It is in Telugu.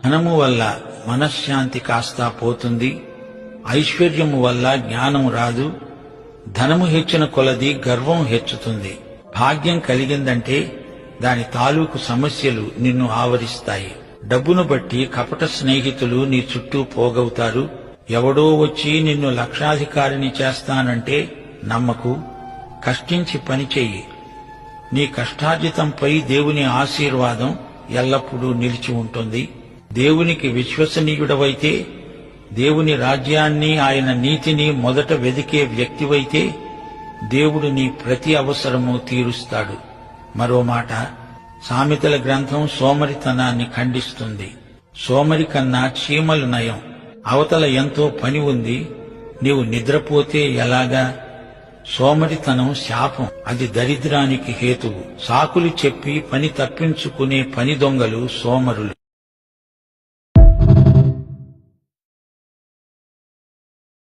ధనము వల్ల మనశ్శాంతి కాస్త పోతుంది, ఐశ్వర్యము వల్ల జ్ఞానం రాదు, ధనము హెచ్చిన కొలది గర్వం హెచ్చుతుంది. భాగ్యం కలిగిందంటే దాని తాలూకు సమస్యలు నిన్ను ఆవరిస్తాయి. డబ్బును బట్టి కపట స్నేహితులు నీ చుట్టూ పోగవుతారు. ఎవడో వచ్చి నిన్ను లక్షాధికారిని చేస్తానంటే నమ్మకు. కష్టించి పనిచెయ్యి. నీ కష్టార్జితంపై దేవుని ఆశీర్వాదం ఎల్లప్పుడూ నిలిచి ఉంటుంది. దేవునికి విశ్వసనీయుడవైతే, దేవుని రాజ్యాన్ని, ఆయన నీతిని మొదట వెదికే వ్యక్తివైతే దేవుడు నీ ప్రతి అవసరము తీరుస్తాడు. మరో మాట, సామెతల గ్రంథం సోమరితనాన్ని ఖండిస్తుంది. సోమరి కన్నా చీమలు నయం. అవతల ఎంతో పని ఉంది, నీవు నిద్రపోతే ఎలాగా? సోమరితనం శాపం, అది దరిద్రానికి హేతువు. సాకులు చెప్పి పని తప్పించుకునే పని దొంగలు సోమరులు.